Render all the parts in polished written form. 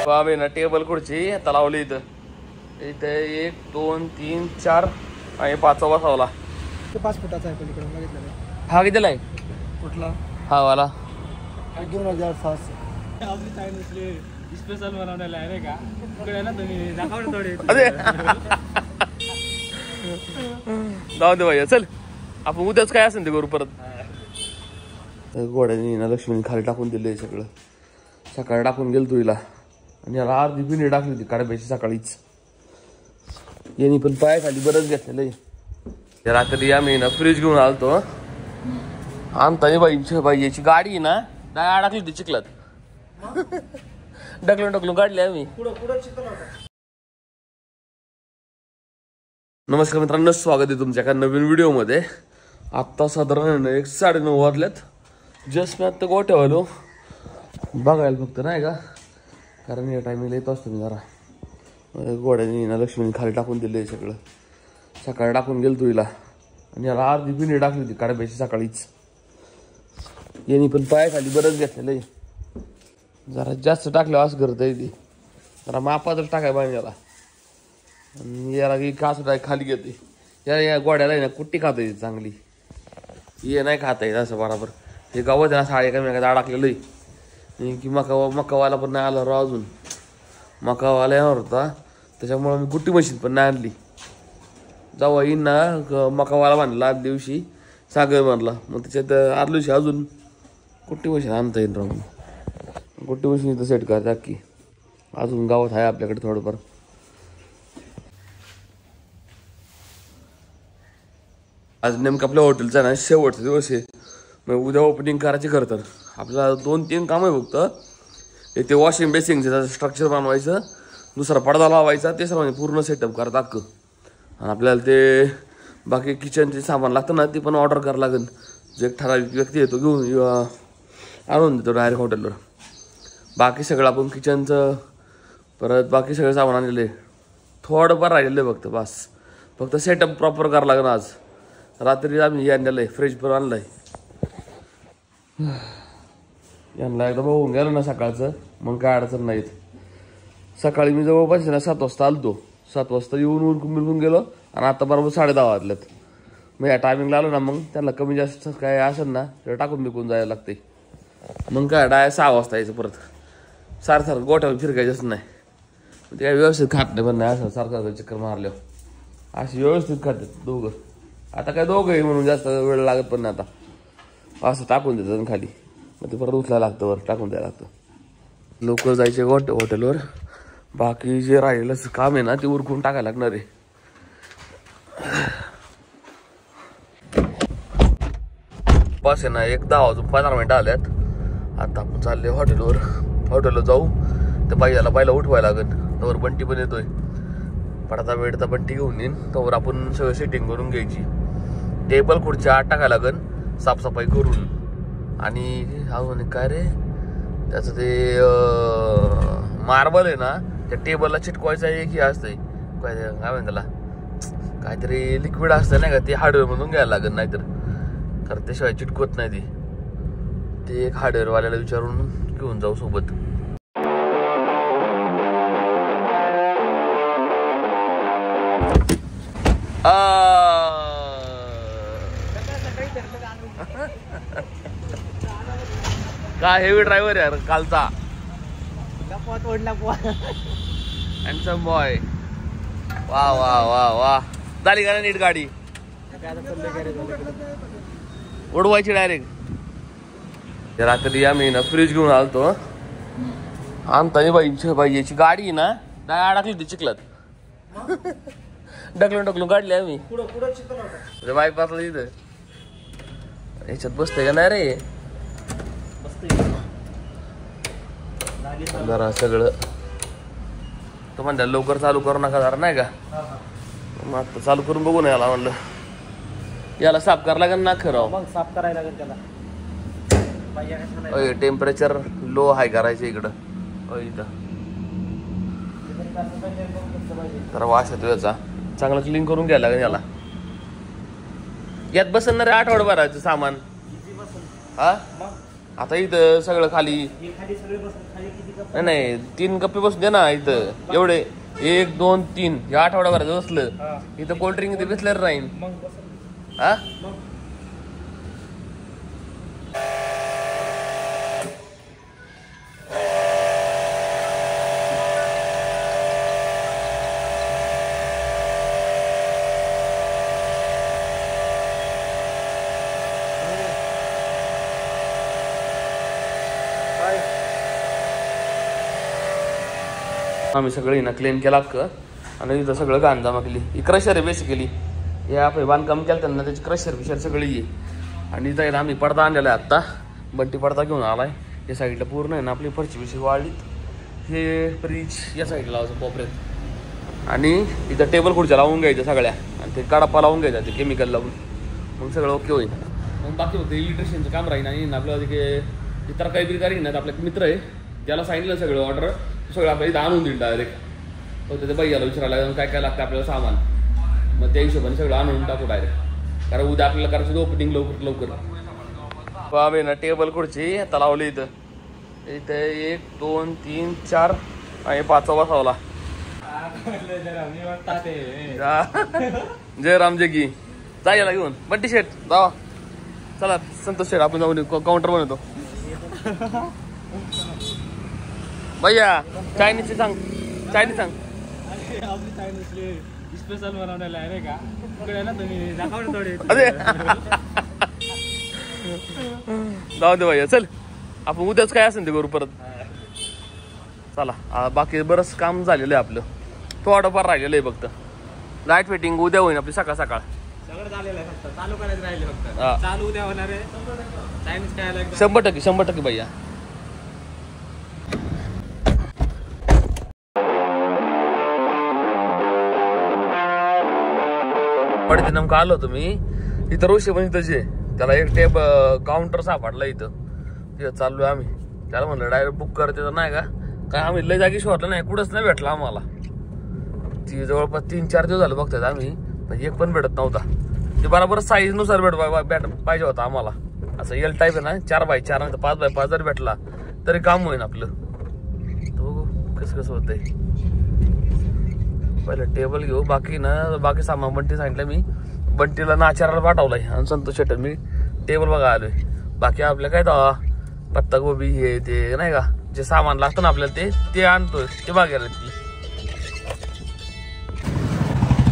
बाबे ना टेबल खुर्ची आता लावली इथं. इथे 1 2 3 4 आणि 5 बसवला. 5 फुटाचा आहे पलीकडे बघितलं. हा कितीला आहे? कुठला? हा वाला 2600. आपली चायनीजले स्पेशल बनवलेला आहे का इकडे ना तुम्ही दाखवा थोडे. अरे जाऊ दे भैया चल आपण उद्याच काय असेल ते करू परत. घोड्याने ना लक्ष्मीने खाली टाकून दिले सगळं. सकाळी टाकून गेल तुला आणि याला अर्धी पिणी टाकली होती कडब्याची सकाळीच. यांनी पण पाय खाली बरंच घेतलेलं आहे. रात्री आम्ही ना फ्रीज घेऊन आलतो. आणताना बाईची गाडी ना डाय अडकली होती चिखलात. ढकलून काढली आम्ही. नमस्कार मित्रांनो, स्वागत आहे तुमच्या एका नवीन व्हिडिओमध्ये. आत्ता साधारण 9:30 वाजल्यात. जस्ट मी आत्ता गोठ्यावर आलो बघायला फक्त नाही का, कारण या टायमिंगला येत असतो मी जरा. घोड्याने ना लक्ष्मीने खाली टाकून दिले सगळं. सकाळी टाकून गेल तुला आणि याला अर्धी पिणी टाकली होती कडब्याची सकाळीच. यांनी पण पाय खाली बरंच घेतलेलं आहे. जरा जास्त टाकलं असं करता येते, जरा मापातच टाकाय पाहिजे याला. आणि याला की कास खाली घेते. या गोड्याला आहे ना कुट्टी खाता येते चांगली. हे नाही खाता येत असं बरोबर. हे गावात आहे ना साडे कमी अडकलेलं आहे की मकावाला पण नाही आला राव अजून. मकावाला येणार होता त्याच्यामुळं मी कुट्टी मशीन पण नाही आणली. जेव्हा येईन ना मकावाला बांधला आठ दिवशी सागर बांधला, मग त्याच्यात आदल्या दिवशी अजून कुट्टी मशीन आणता येईल राहून. कुट्टी मशीन इथं सेट करता की अजून गावात आहे आपल्याकडे थोडंफार. आज नेमकं आपल्या हॉटेलचा ना शेवटचा दिवस आहे. मग उद्या ओपनिंग करायची. खरं तर आपल्याला 2-3 कामं आहे फक्त. एक ते वॉशिंग बेसिंगचं स्ट्रक्चर बनवायचं, दुसरा पडदा लावायचा, तिसरा म्हणजे पूर्ण सेटअप करत अख्खं. आणि आपल्याला ते बाकी किचनचे सामान लागतं ना ते पण ऑर्डर करावं लागेल. जे एक ठराविक व्यक्ती येतो घेऊन आणून देतो डायरेक्ट हॉटेलवर. बाकी सगळं आपण किचनचं परत बाकी सगळं सामान आणलेलं आहे. थोडंफार राहिलेलं आहे फक्त बस. फक्त सेटअप प्रॉपर करावं लागेल. आज रात्री आम्ही आणलेलं आहे, फ्रीज पण आणलं आहे. यांना एकदा बघून गेलो ना सकाळचं मग काय अडचण नाहीत. सकाळी मी जवळपास ना 7 वाजता आलतो. 7 वाजता येऊन उरकून गेलो आणि आता बरोबर 10:30 वाजल्यात. मग या टायमिंगला आलो ना मग त्यांना कमी जास्त काय असेल ना तर टाकून बिकून जायला लागते. मग काय डायरेक्ट 6 वाजता यायचं परत. सारखं गोठ्यावर फिरकायचंच नाही. ते काय व्यवस्थित खात नाही पण नाही असं सारखं चक्कर मारल्यावर अशी व्यवस्थित खातात दोघं. आता काय दोघंही म्हणून जास्त वेळ लागत पण नाही. आता असं टाकून देतात खाली, मग ते परत उचलायला लागतं, वर टाकून द्यायला लागतं. लवकर जायचे हॉटेलवर. बाकी जे राहिलेलं काम आहे ना ते उरकून टाकायला लागणार आहे. बस आहे ना 10:15 आल्यात. आता आपण चालले हॉटेलवर जाऊ. तर पहिला उठवायला लागेल. तवर बंटी पण येतोय. पडता वेळता बंटी घेऊन येईन. तवर आपण सगळं सेटिंग करून घ्यायची. टेबल खुर्च्या आत टाकायला लागेल साफसफाई करून. आणि अजून काय रे त्याचं ते मार्बल आहे ना त्या टेबलला चिटकवायचं एक हे असतंय काय म्हणतात त्याला, काहीतरी लिक्विड असतं नाही का, ते हार्डवेअरमधून घ्यायला लागेल. नाहीतर कारण त्याशिवाय चिटकवत नाही ते एक हार्डवेअरवाल्याला विचारून घेऊन जाऊ सोबत. काय हेवी ड्रायव्हर यार कालचा. Handsome boy. वा वा वा वा. झाली का ना नीट गाडी? उडवायची डायरेक्ट. रात्री आम्ही ना फ्रीज घेऊन आलतो. आणताना बाईची गाडी ना डाय अडकली होती चिखलात. ढकलून काढली आम्ही. बायपासला इथं याच्यात बसतंय का नाही रे जरा सगळं. तो म्हणता लवकर चालू करू नका जरा नाही का. मग आता चालू करून बघू ना याला. म्हणलं याला साफ करायला लागेल ना खरं. मग साफ करायला लागेल त्याला. टेम्परेचर लो हाय करायचं इकडं. इथं जरा वास येतो याचा. चांगलं क्लीन करून घ्यायला लागेल याला. यात बसन ना रे आठवडाभराचं सामान. हा आता इथं सगळं खाली खाली सगळे बसून खाली किती कप नाही 3 कप्पे बसून दे ना इथं एवढे 1 2 3 या आठवड्याभराचं बसलं इथं कोल्ड्रिंक इथे बसलं राहीन मग बसून हा आम्ही सगळे ना क्लीन केला आणि इथं सगळं घाण जमा केली ही क्रशर आहे बेसिकली हे आपण बांधकाम केलं त्यांना त्याची क्रशर बिशर सगळी आहे आणि इथं आम्ही पडदा आणलेला आहे आत्ता बंटी पडदा घेऊन आलाय या साईडला पूर्ण आहे ना आपली फरची बिशी वाढलीत हे फ्रीज या साईडला लावायचं कोपऱ्यात आणि इथं टेबल खुर्च्या लावून घ्यायच्या सगळ्या आणि ते कडापा लावून घ्यायचा ते केमिकल लावून मग सगळं ओके होईल मग बाकी फक्त इलेक्ट्रिशियनचं काम राहील आणि आपलं तिथे तर काही बिरकारी ना आपला मित्र आहे त्याला सांगितलं सगळं ऑर्डर सगळं आपल्या इथं आणून दिलं डायरेक्ट तो त्याच्या भैयाला विचारायला लागेल काय काय लागतं आपल्याला सामान मग त्या हिशोबाने सगळं आणून टाकू डायरेक्ट कारण उद्या आपल्याला करायचं ओपनिंग लवकर बाबे ना टेबल खुर्ची आता लावली इथं 1 2 3 4 आणि 5वा बसवला जय राम जगी जायला घेऊन बंटी शेट जावा चला संतोष शेट आपण जाऊन काउंटर बनवतो भैया चायनीजची सांग चायनीज सांग आपली चायनीजले स्पेशल बनवलेला आहे का तिकडे ना तुम्ही दाखवा थोडे अरे जाऊ दे भैया चल आपण उद्याच काय असेल ते करू परत चला बाकी बरंच काम झालेलं आहे आपलं थोडं फार राहिलेलं आहे फक्त लाईट फिटिंग उद्या होईल आपली सकाळ सगळं झालेलं आहे फक्त चालू करायचं राहिले फक्त चालू उद्या होणार आहे चायनीज खायला एकदम 100% भैया पडते नेमकं आलो तुम्ही इथं रोषे पण इथं जे त्याला एक काउंटर सापडला इथं तिथं चाललोय आम्ही त्याला म्हणलं डायरेक्ट बुक करते तर नाही का काय आम्ही लय जागी शोधलं नाही कुठंच नाही भेटला आम्हाला ती जवळपास 3-4 दिवस झालं बघतात आम्ही पण एक पण भेटत नव्हता ते बरोबर साईज नुसार पाहिजे होता आम्हाला असं एल टाईप आहे ना 4x4 नाही 5x5 जर भेटला तरी काम होईल आपलं तर बघू कसं होतंय पहिलं टेबल घेऊ बाकी सामान बंटी सांगितलं मी बंटीला नाचाराला पाठवलाय आणि संतोष शेट्टर मी टेबल बघा आलोय बाकी आपल्या काय दवा पत्ता गोबी हे ते नाही का जे सामान लागतं ना आपल्याला ते आणतोय ते बघायला ती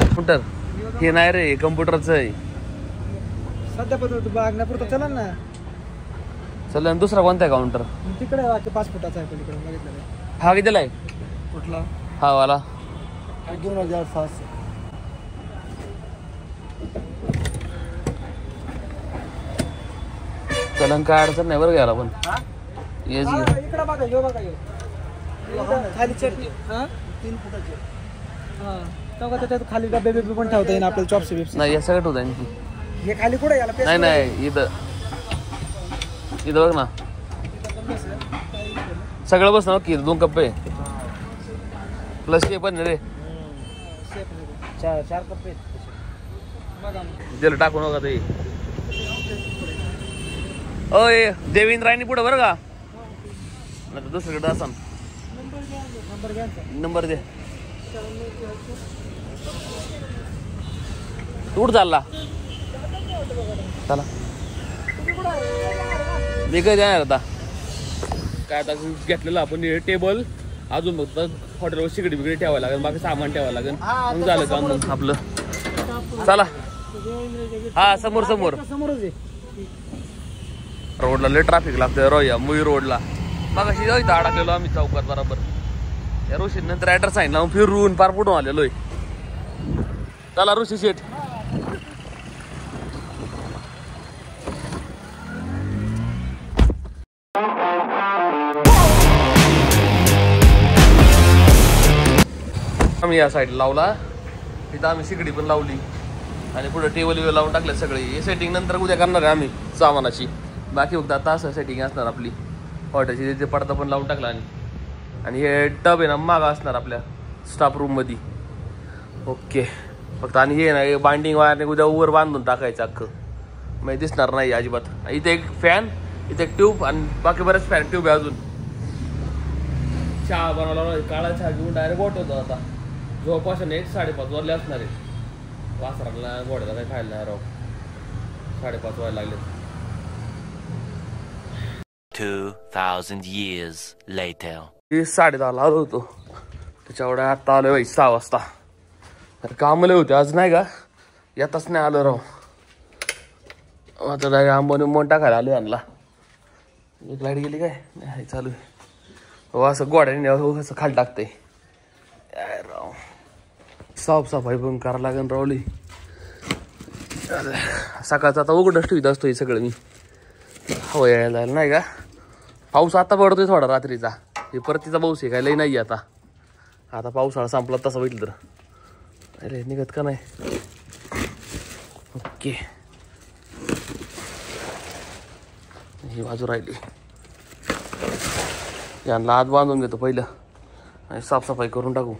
कम्प्युटर हे नाही रे कम्प्युटरचं आहे सध्या पण बागण्यापुरतं चला ना चल दुसरा कोणता आहे काउंटर तिकडे 5 फुटाचा आहे पलीकडे बघितलं हा कितीला आहे कुठला हा वाला 2700 चलन काय अडचण नाही बरं घ्यायला पण येस इकडे बघा यो बघा यो खाली चटणी 3 फुटाची तेव्हा त्याच्यात खाली डबे बिबे पण ठेवता येईल आपल्याला चॉप्स बिप्स नाही या सगळं होत आहे हे खाली कुठे याला नाही इथं बघ ना सगळं बस ना की 2 कप्पे प्लस हे पण रे 4 कप्पे त्याला टाकू नका ते ओय देवेंद्र राणी पुढे बरं का नाही दुसरीकडे असा नंबर दे तू कुठं चालला चला मी काय जाणार आता काय आता घेतलेलं आपण टेबल अजून फक्त हॉटेलवर शिगडी बिगडी ठेवायला लागेल बाकी सामान ठेवायला लागेल मग झालं का मग आपलं चला हा समोर समोरच आहे रोडला लय ट्रॅफिक लागतंय रोया मुई रोडला मग अशी इथं अडकलेलो आम्ही चौकात बरोबर या ऋषी नंतर ऍड्रेस आहे ना फिरून पार पुढून आलेलोय चला ऋषी शेठ आम्ही या साईड लावला इथं आम्ही शिगडी पण लावली आणि पुढे टेबल वेळ लावून टाकले सगळे हे सेटिंग नंतर उद्या करणार आहे आम्ही सामानाची बाकी फक्त आता असं सेटिंग असणार आपली हॉटेलची तिथे पडदा पण लावून टाकला आणि हे टब आहे ना मागं असणार आपल्या स्टाफ रूम मध्ये ओके फक्त आणि हे ना बाइंडिंग वायरने उद्या वर बांधून टाकायचं अख्खं म्हणजे दिसणार नाही अजिबात इथे एक फॅन इथे एक ट्यूब आणि बाकी बरेच फॅन ट्यूब आहे अजून. चहा बनवला काळा चहा घेऊन डायरेक्ट गोठवतो आता. जवळपास 1:30-5 वाजले असणार आहे. वासराला गोड्याला काही खायला नाही राव. 5:30 व्हायला लागले. 2000 years later. 10:30 आलो होतो त्याच्यामुळे आता आलो भाई 6 वाजता. तर कामले होते आज नाही का येताच नाही आलो राव. आता डायरेक्ट आंबोनी मोन टाकायला आलो आणला. एक लाईट गेली काय नाही चालू आहे. असं गोड्याने असं खाली टाकते राव. साफसफाई पण करावं लागेल रावली. सकाळचं आता उघडच ठेवीत असतो हे सगळं मी. हवा यायला जायला नाही का. पाऊस आता पडतोय थोडा रात्रीचा. हे परतीचा पाऊस आहे काय लई नाही आता. आता पावसाळा संपला तसा भेटलं तर अरे निघत का नाही. ओके ही बाजू राहिली. यांना आत बांधून घेतो पहिलं आणि साफसफाई करून टाकू.